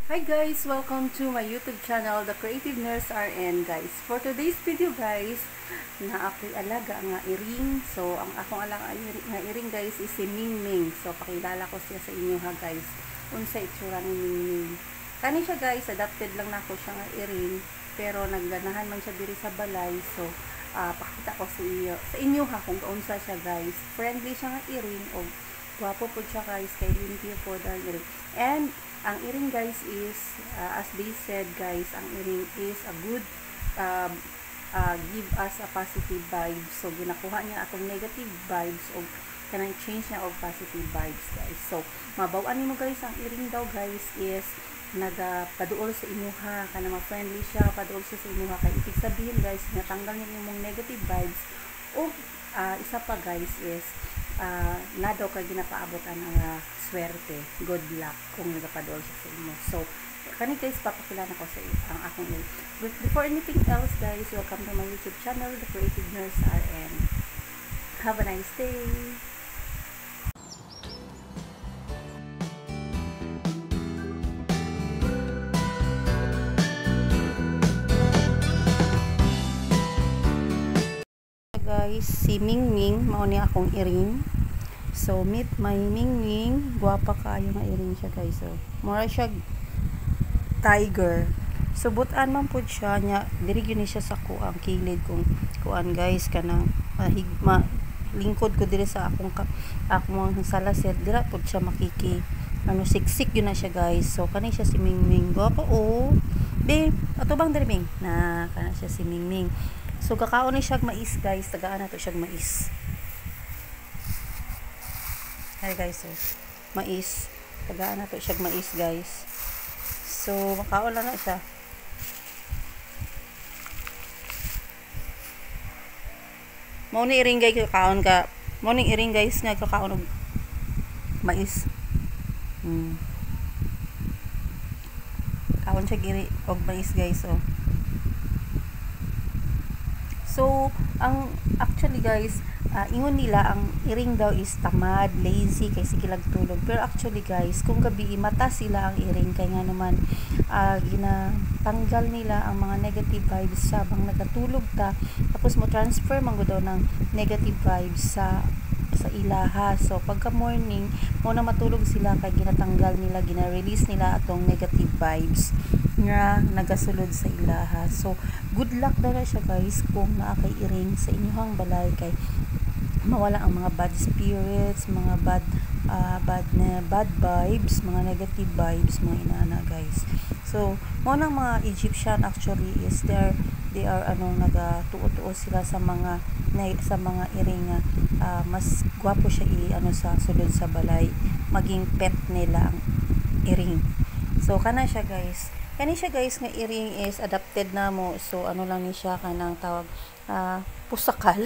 Hi guys! Welcome to my YouTube channel, The Creative Nurse RN guys. For today's video guys, na ako'y alaga nga iring. So, ang akong alaga nga iring guys is si Mingming. So, pakilala ko siya sa inyo ha guys. Unsa itsura ni Mingming. Kani siya guys, adapted lang na ako siya nga iring. Pero nagganahan man siya diri sa balay. So, pakita ko sa inyo ha kung kaunsa siya guys. Friendly siya nga iring o gwapo po siya guys, kay limpyo po dahil iring. And ang iring guys is as they said guys, ang iring is a good give us a positive vibes. So ginakuha niya atong negative vibes o kanang change niya og positive vibes guys. So mabaw-an nimo guys, ang iring daw guys is nagapaduol sa imuha, kanang friendly siya, paduol siya sa imuha, kay ibig sabihin guys natanggal niya imong negative vibes. O isa pa guys is na daw ka ginapaabot ang swerte, good luck kung nagapadol siya sa inyo. So kani guys, papakilala ko sa ang akong iring. But before anything else guys, welcome to my YouTube channel, The Creative Nurse RN. Have a nice day. Guys, si Mingming mao ni akong iring. So meet my Mingming, guwapa kaayo nga iring siya guys. So mura siya tiger. So butan man pud siya nya diri gyud ni siya sa kuang kilid kung kuan guys kanang higma lingkod ko diri sa akong salaset dira pud siya makiki siksik yun na siya guys. So kani siya si Mingming, guwapa be atubang diri Ming na kana siya si Mingming. So kakaon ni siya mais guys, tagaan na to siya mais. Hi guys, mais, tagaan na to siya mais guys. So makaon lang na siya. Mao ni iring guys kakaon ka. Mao ni iring guys nga kakaon og mais. Kaon siya giri og mais guys So, actually guys, ingon nila ang iring daw is tamad, lazy, kay sige tulog. Pero actually guys, kung gabi mata sila ang iring, kaya nga naman ginatanggal nila ang mga negative vibes sa bang nagatulog ta. Tapos mo transfer man daw ng negative vibes sa ilaha. So pagka morning mo na matulog sila, kay ginatanggal nila, gina-release nila atong negative vibes nga nagasulod sa ilaha. So good luck daw na siya guys kung naa kay iring sa inyong balay, kay mawala ang mga bad spirits, mga bad vibes, mga negative vibes, mga inaana guys. So mo nang mga Egyptian actually is they are nagatuo-tuo sila sa mga iring mas gwapo siya sa sulod sa balay, maging pet nila ang iring. So kani siya guys nga iring is adapted na mo. So lang ni siya kanang tawag pusakal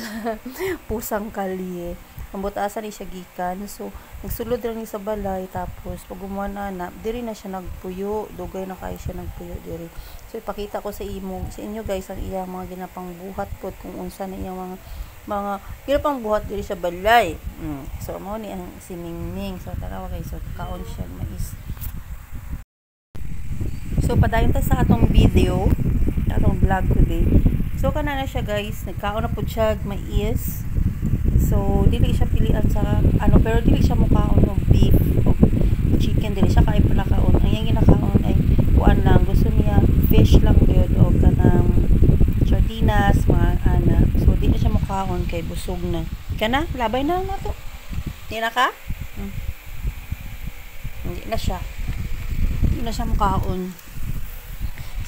pusang kalye ang butasan ni siya gikan. So nagsulod lang ni sa balay, tapos pag umuan na diri na siya nagpuyo, dugay na kay siya nagpuyo diri. So ipakita ko sa inyo guys ang iyang mga ginapang buhat pod, kung unsa na iyang mga ginapang buhat diri sa balay. So mao ni ang si Mingming. So tanawa guys, so kaon siya mais. So padayon ta sa atong video, atong vlog today. So kana na siya guys, nagkaon na pud siya mais. So dili siya pilian sa pero dili siya mukaon og beef o chicken, dili siya kay pala kaon. Ang iyang ginakaon ay kuan lang, gusto niya fish lang gyud o kanang sardinas, mga ana. So dili siya mukaon kay busog na. Kana labay na to. Di na ka? Hindi na siya. Hindi na siya mukaon.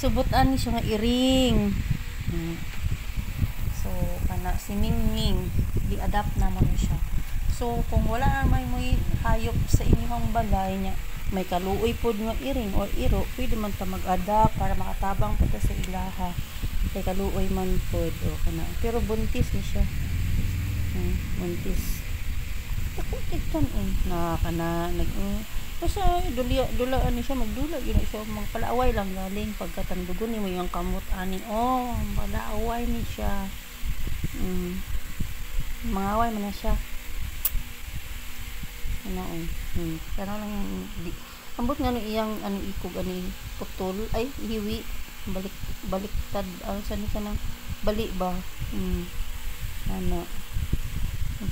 Subutan ni siya nga iring. So kana si Mingming, di-adapt naman siya. So kung wala may hayop sa inyong balay niya, may kaluoy pod nga iring or iro, pwede man ta mag-adapt para makatabang pa ta sa ilaha. Kay kaluoy man pod kana. Pero buntis ni siya. Buntis. Ako tigtan na kana kasi dulaan ni siya, magdula yun siya, magpalaaway lang galing pagkatandugon ni mo yung kamot ani. Palaaway ni siya. Mangaway man na siya. Pero lang Ambot nga no iyang ano ikog ani putol ay hiwi baliktad ang sa nang bali ba. Ano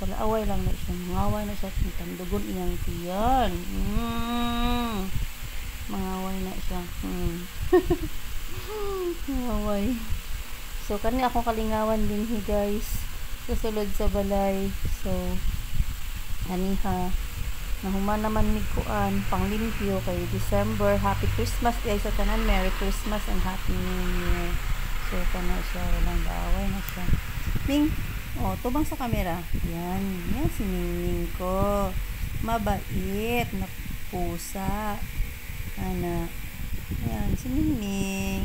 pala away lang na siya, ngaway na siya tandugon iyang tiyan. Mangaway na siya. Ngaway. So kani ako kalingawan din guys susulod sa balay. So aniha nahuman naman mig kuan panglimpyo kay December. Happy Christmas guys sa tanan, Merry Christmas and Happy New Year. So kana siya walang baaway na siya. Ming, tubang sa camera. Yan si Ming ko. Mabait na pusa. Ana. Ayan si Ming.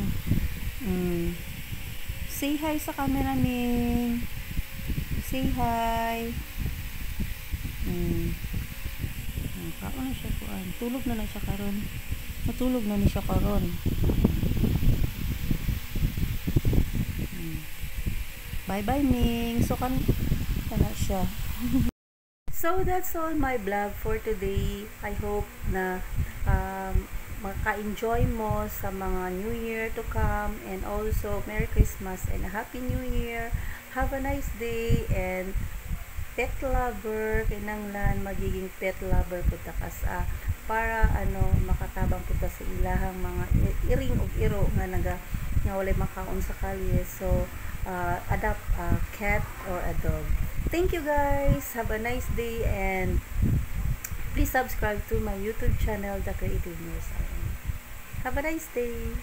Say hi sa camera, Ming. Say hi. Kaon na siya kuan. Tulog na siya karon. Matulog na ni siya karon. Bye-bye, Ming. So kana siya. So that's all my vlog for today. I hope na maka-enjoy mo sa mga New Year to come, and also Merry Christmas and a Happy New Year. Have a nice day, and pet lover kinanglan magiging pet lover ko ta kas para makatabang kita sa ilahang mga iring og iro nga walay makaon sa kalye. So adopt a cat or a dog. Thank you guys, have a nice day, and please subscribe to my YouTube channel, The Creative Nurse RN. Have a nice day.